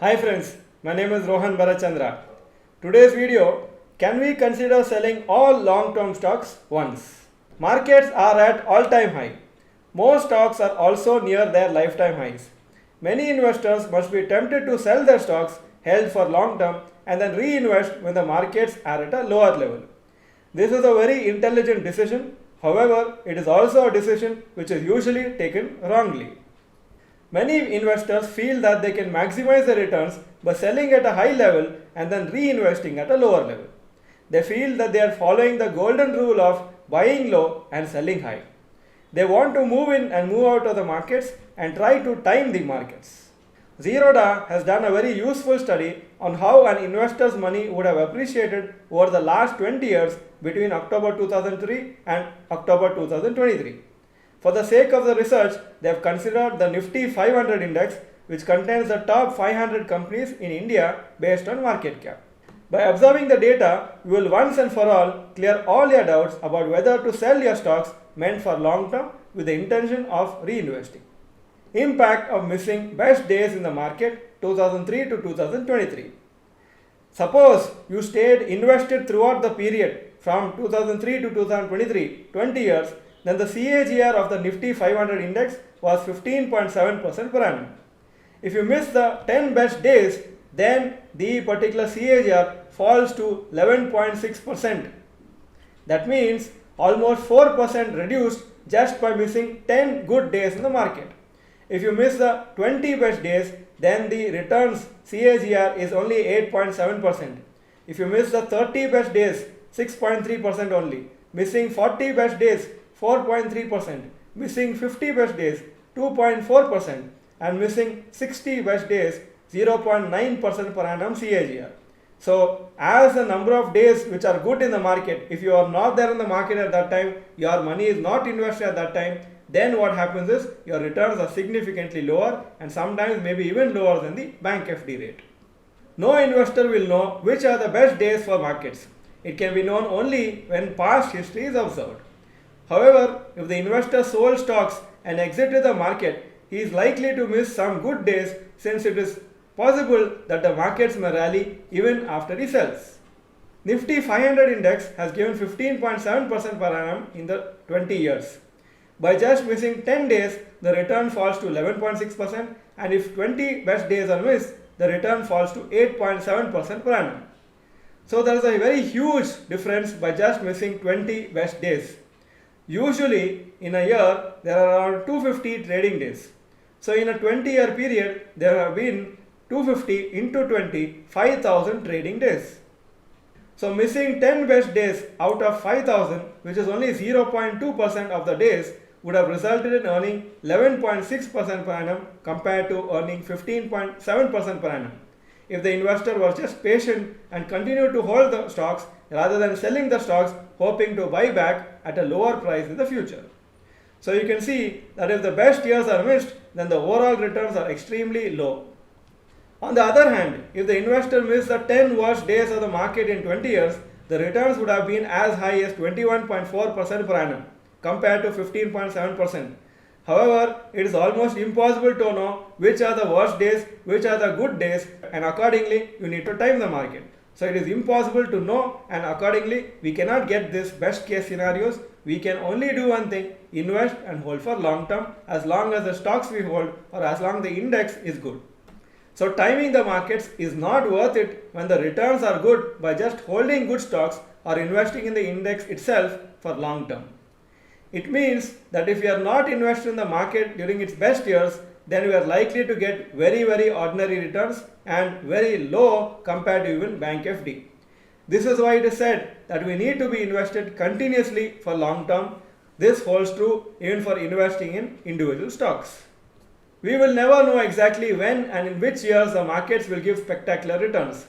Hi friends, my name is Rohan Bharath Chandra. Today's video, can we consider selling all long-term stocks once? Markets are at all-time high. Most stocks are also near their lifetime highs. Many investors must be tempted to sell their stocks held for long term and then reinvest when the markets are at a lower level. This is a very intelligent decision. However, it is also a decision which is usually taken wrongly. Many investors feel that they can maximize their returns by selling at a high level and then reinvesting at a lower level. They feel that they are following the golden rule of buying low and selling high. They want to move in and move out of the markets and try to time the markets. Zerodha has done a very useful study on how an investor's money would have appreciated over the last 20 years between October 2003 and October 2023. For the sake of the research, they have considered the Nifty 500 index, which contains the top 500 companies in India based on market cap. By observing the data, you will once and for all clear all your doubts about whether to sell your stocks meant for long term with the intention of reinvesting. Impact of missing best days in the market 2003 to 2023. Suppose you stayed invested throughout the period from 2003 to 2023, 20 years, then the CAGR of the Nifty 500 index was 15.7% per annum. If you miss the 10 best days, then the particular CAGR falls to 11.6%. That means almost 4% reduced just by missing 10 good days in the market. If you miss the 20 best days, then the returns CAGR is only 8.7%. If you miss the 30 best days, 6.3% only. Missing 40 best days, 4.3%. Missing 50 best days, 2.4%. And missing 60 best days, 0.9% per annum CAGR. So, as the number of days which are good in the market, if you are not there in the market at that time, your money is not invested at that time, then what happens is your returns are significantly lower and sometimes maybe even lower than the bank FD rate. No investor will know which are the best days for markets. It can be known only when past history is observed. However, if the investor sold stocks and exited the market, he is likely to miss some good days since it is possible that the markets may rally even after he sells. Nifty 500 index has given 15.7% per annum in the 20 years. By just missing 10 days, the return falls to 11.6%, and if 20 best days are missed, the return falls to 8.7% per annum. So there is a very huge difference by just missing 20 best days. Usually in a year there are around 250 trading days. So in a 20-year period there have been 250 into 20, 5,000 trading days. So missing 10 best days out of 5,000, which is only 0.2% of the days, would have resulted in earning 11.6% per annum compared to earning 15.7% per annum. If the investor was just patient and continued to hold the stocks rather than selling the stocks hoping to buy back at a lower price in the future. So you can see that if the best years are missed, then the overall returns are extremely low. On the other hand, if the investor missed the 10 worst days of the market in 20 years, the returns would have been as high as 21.4% per annum compared to 15.7%. However, it is almost impossible to know which are the worst days, which are the good days, and accordingly you need to time the market. So it is impossible to know, and accordingly we cannot get this best case scenarios. We can only do one thing: invest and hold for long term as long as the stocks we hold or as long the index is good. So timing the markets is not worth it when the returns are good by just holding good stocks or investing in the index itself for long term. It means that if you are not invested in the market during its best years, then we are likely to get very ordinary returns and very low compared to even bank FD. This is why it is said that we need to be invested continuously for long term. This holds true even for investing in individual stocks. We will never know exactly when and in which years the markets will give spectacular returns.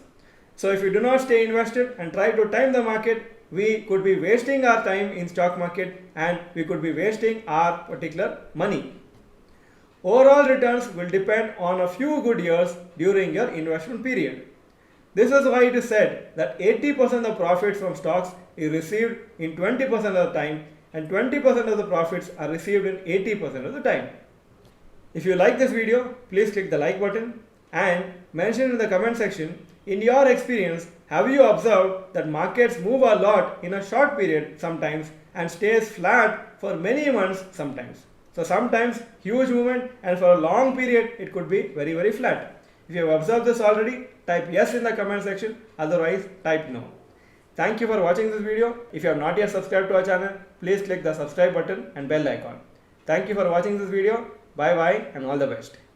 So if we do not stay invested and try to time the market, we could be wasting our time in stock market and we could be wasting our particular money. Overall returns will depend on a few good years during your investment period. This is why it is said that 80% of the profits from stocks is received in 20% of the time and 20% of the profits are received in 80% of the time. If you like this video, please click the like button. And mention in the comment section, in your experience, have you observed that markets move a lot in a short period sometimes and stays flat for many months sometimes. So sometimes huge movement and for a long period it could be very flat. If you have observed this already, type yes in the comment section, otherwise type no. Thank you for watching this video. If you have not yet subscribed to our channel, please click the subscribe button and bell icon. Thank you for watching this video. Bye bye and all the best.